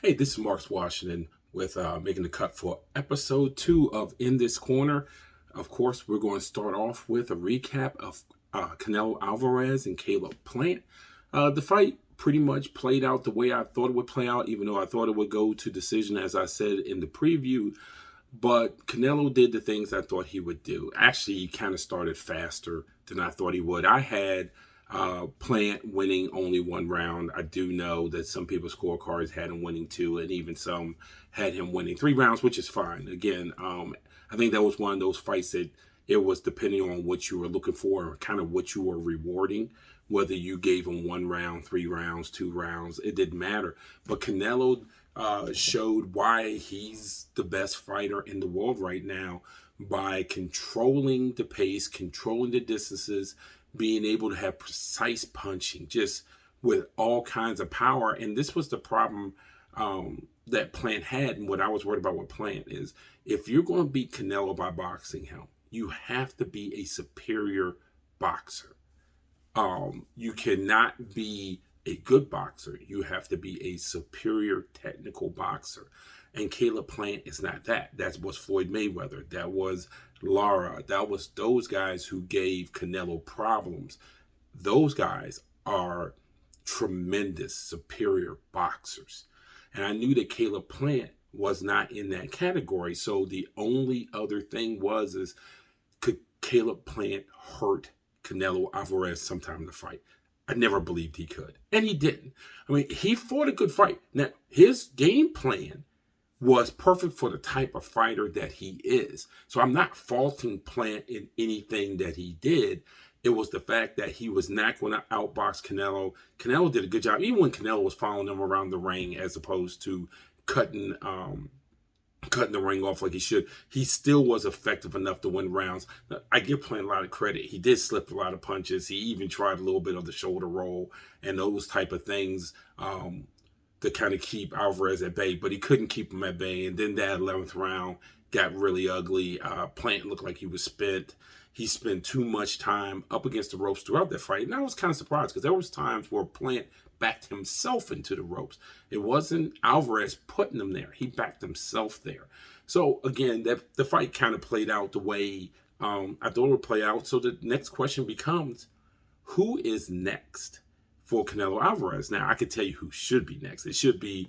Hey, this is Marks Washington with making the cut for episode 2 of In This Corner. Of course, we're going to start off with a recap of Canelo Alvarez and Caleb Plant. The fight pretty much played out the way I thought it would play out, even though I thought it would go to decision, as I said in the preview. But Canelo did the things I thought he would do. Actually, he kind of started faster than I thought he would. I had Plant winning only one round. I do know that some people's scorecards had him winning 2, and even some had him winning 3 rounds, which is fine. Again, I think that was one of those fights that it was depending on what you were looking for or kind of what you were rewarding. Whether you gave him 1 round, 3 rounds, 2 rounds, it didn't matter. But Canelo showed why he's the best fighter in the world right now by controlling the pace, controlling the distances, being able to have precise punching, just with all kinds of power. And this was the problem that Plant had. And what I was worried about with Plant is if you're going to beat Canelo by boxing him, you have to be a superior boxer. You cannot be a good boxer. You have to be a superior technical boxer. And Caleb Plant is not that. That was Floyd Mayweather. That was Lara. That was those guys who gave Canelo problems. Those guys are tremendous, superior boxers. And I knew that Caleb Plant was not in that category. So the only other thing is could Caleb Plant hurt Canelo Alvarez sometime in the fight? I never believed he could. And he didn't. I mean, he fought a good fight. Now, his game plan was perfect for the type of fighter that he is. So I'm not faulting Plant in anything that he did. It was the fact that he was not going to outbox Canelo. Canelo did a good job, even when Canelo was following him around the ring as opposed to cutting the ring off like he should. He still was effective enough to win rounds. I give Plant a lot of credit. He did slip a lot of punches. He even tried a little bit of the shoulder roll and those type of things to kind of keep Alvarez at bay, but he couldn't keep him at bay. And then that 11th round got really ugly. Plant looked like he was spent. He spent too much time up against the ropes throughout that fight. And I was kind of surprised because there was times where Plant backed himself into the ropes. It wasn't Alvarez putting him there. He backed himself there. So again, the fight kind of played out the way I thought it would play out. So the next question becomes, who is next for Canelo Alvarez? Now, I could tell you who should be next. It should be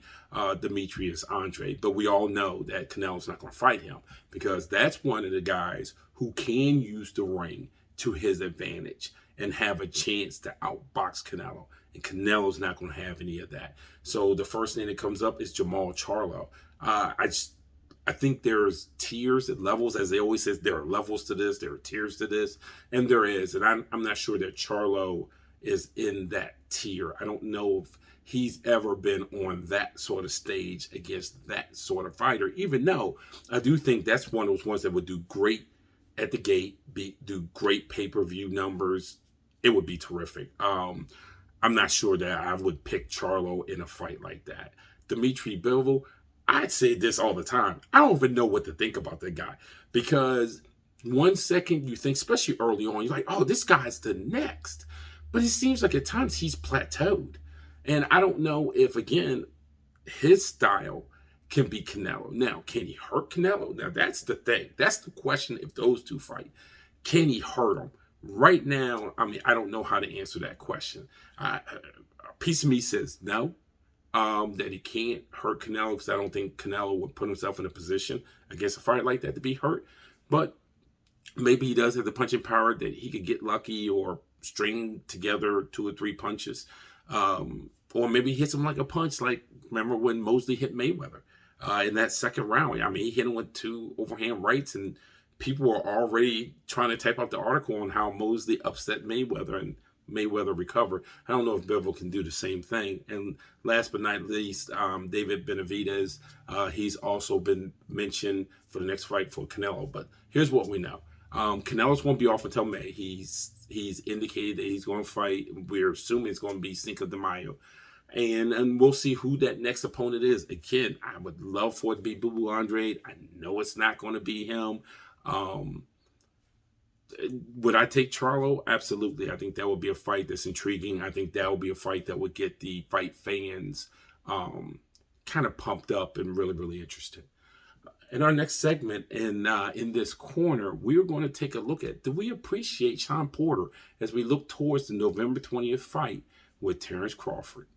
Demetrius Andre. But we all know that Canelo's not going to fight him because that's one of the guys who can use the ring to his advantage and have a chance to outbox Canelo. And Canelo's not going to have any of that. So the first name that comes up is Jamal Charlo. I think there's tiers and levels, as they always say, there are levels to this, there are tiers to this, and there is. And I'm not sure that Charlo is in that tier. I don't know if he's ever been on that sort of stage against that sort of fighter, even though I do think that's one of those ones that would do great at the gate, do great pay-per-view numbers. It would be terrific. I'm not sure that I would pick Charlo in a fight like that. Dimitri Bivol, I'd say this all the time. I don't even know what to think about that guy because 1 second you think, especially early on, you're like, oh, this guy's the next. But it seems like at times he's plateaued. And I don't know if, again, his style can be Canelo. Now, can he hurt Canelo? Now, that's the thing. That's the question if those two fight. Can he hurt him? Right now, I mean, I don't know how to answer that question. A piece of me says no, that he can't hurt Canelo because I don't think Canelo would put himself in a position against a fight like that to be hurt. But maybe he does have the punching power that he could get lucky or string together 2 or 3 punches. Or maybe he hits him like a punch, like remember when Mosley hit Mayweather in that second round. I mean, he hit him with 2 overhand rights, and people were already trying to type out the article on how Mosley upset Mayweather and Mayweather recovered. I don't know if Bivol can do the same thing. And last but not least, David Benavidez. He's also been mentioned for the next fight for Canelo. But here's what we know. Canelo's won't be off until May. He's indicated that he's going to fight. We're assuming it's going to be Cinco de Mayo. And we'll see who that next opponent is. Again, I would love for it to be Boo Andre. I know it's not going to be him. Would I take Charlo? Absolutely. I think that would be a fight that's intriguing. I think that would be a fight that would get the fight fans kind of pumped up and really, really interested. In our next segment, in this corner, we're going to take a look at, do we appreciate Sean Porter as we look towards the November 20th fight with Terrence Crawford?